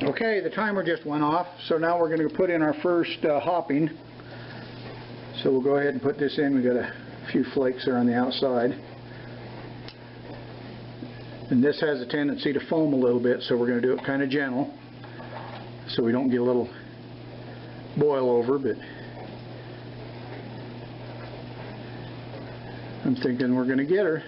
Okay, the timer just went off, so now we're going to put in our first hopping. So we'll go ahead and put this in. We got a few flakes there on the outside. And this has a tendency to foam a little bit, so we're going to do it kind of gentle so we don't get a little boil over, but I'm thinking we're going to get her.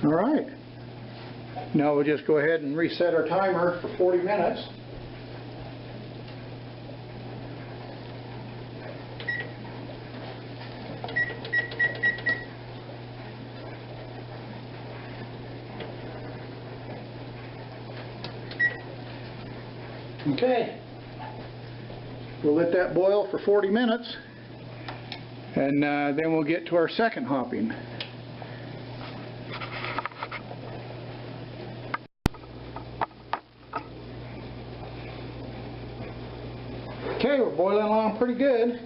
Alright, now we'll just go ahead and reset our timer for 40 minutes. Okay, we'll let that boil for 40 minutes and then we'll get to our second hopping. Okay, we're boiling along pretty good.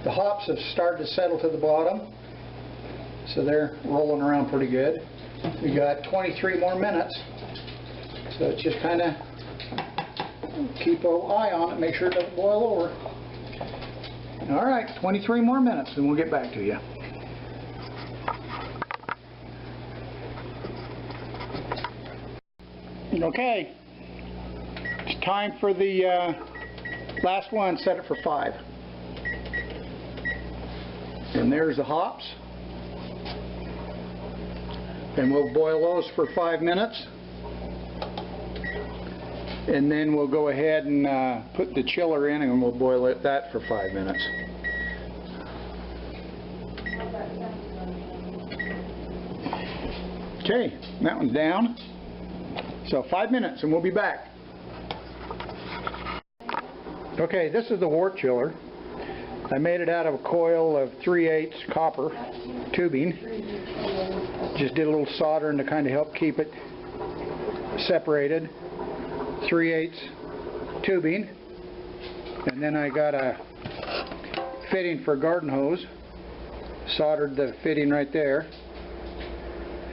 The hops have started to settle to the bottom, so they're rolling around pretty good. We got 23 more minutes, so it's just kind of keep an eye on it, make sure it doesn't boil over. Alright, 23 more minutes and we'll get back to you. Okay, it's time for the last one. Set it for 5. And there's the hops. And we'll boil those for 5 minutes. And then we'll go ahead and put the chiller in and we'll boil that for 5 minutes. Okay, that one's down. So 5 minutes and we'll be back. Okay, this is the wort chiller. I made it out of a coil of 3/8 copper tubing. Just did a little soldering to kind of help keep it separated. 3/8 tubing, and then I got a fitting for a garden hose, soldered the fitting right there.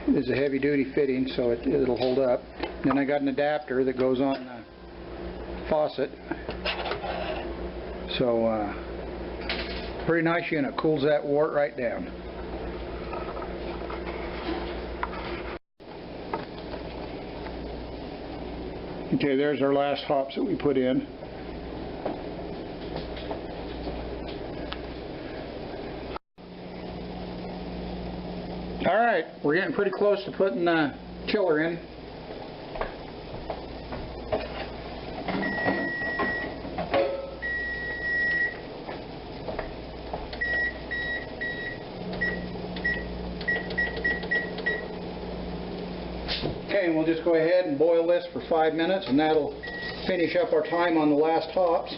It's a heavy duty fitting, so it'll hold up. Then I got an adapter that goes on the faucet, so pretty nice unit, cools that wort right down. Okay, there's our last hops that we put in. Alright, we're getting pretty close to putting the chiller in. Okay, and we'll just go ahead and boil this for 5 minutes, and that'll finish up our time on the last hops.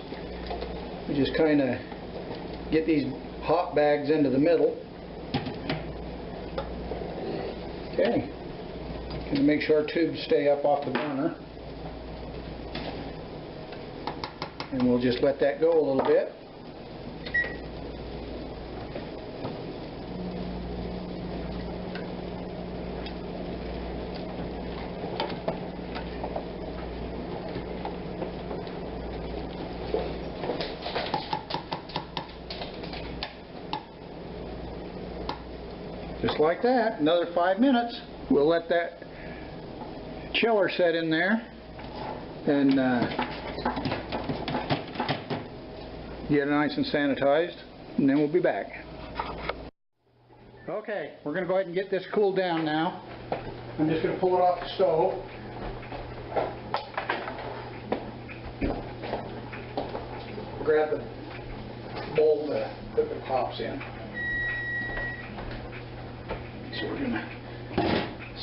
We just kind of get these hop bags into the middle. Okay, going to make sure our tubes stay up off the burner. And we'll just let that go a little bit. Just like that, another 5 minutes. We'll let that chiller set in there and get it nice and sanitized, and then we'll be back. Okay, we're going to go ahead and get this cooled down now. I'm just going to pull it off the stove. Grab the bowl to put the hops in. So we're going to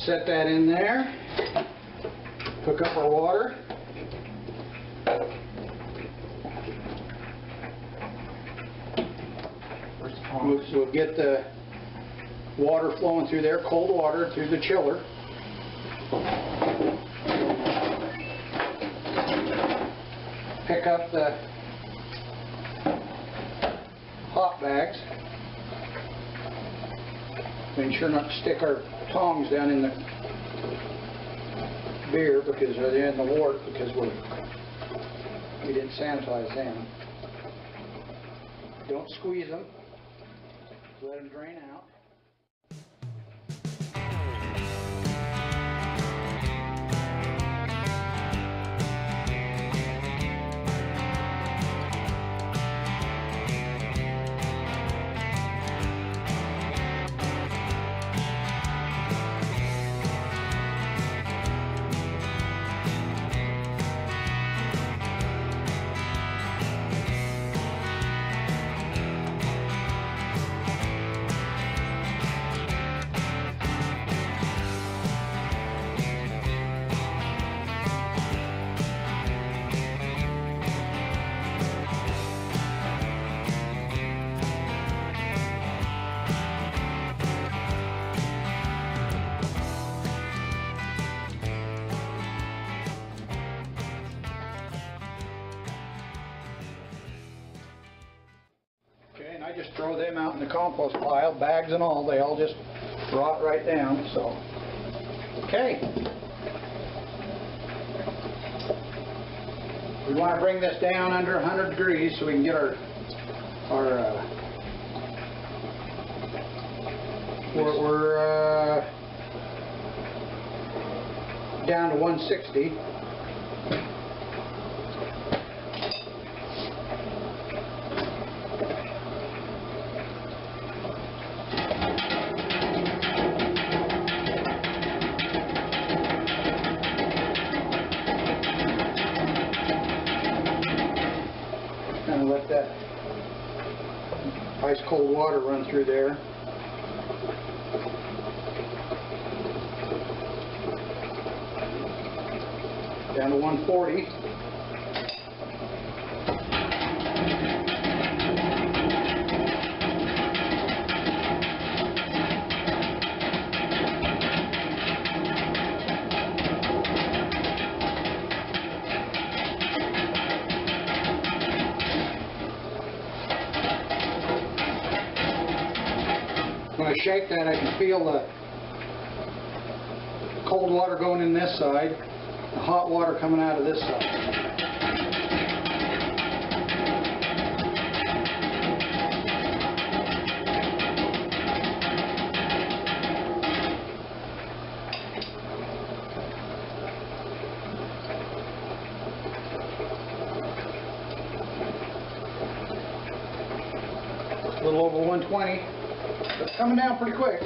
set that in there, hook up our water. We'll get the water flowing through there, cold water through the chiller. Pick up the hop bags. Make sure not to stick our tongs down in the beer because they're in the wort because we didn't sanitize them. Don't squeeze them. Let them drain out. And I just throw them out in the compost pile, bags and all. They all just rot right down. So, okay. We want to bring this down under 100 degrees so we can get our we're down to 160. Let that ice cold water run through there. Down to 140. When I shake that, I can feel the cold water going in this side, the hot water coming out of this side. A little over 120. It's coming down pretty quick.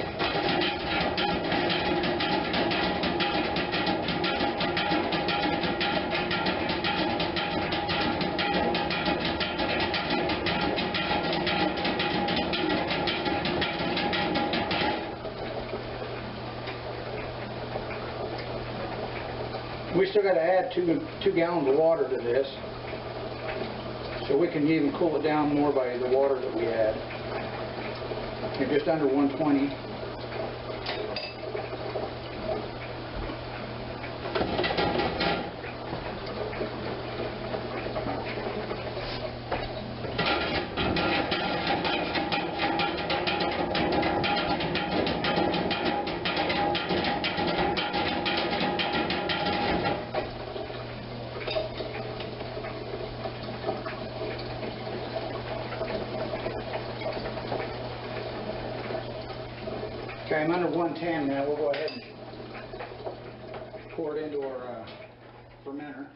We still got to add two gallons of water to this, so we can even cool it down more by the water that we add. You're just under 120. Okay, I'm under 110 now. We'll go ahead and pour it into our fermenter.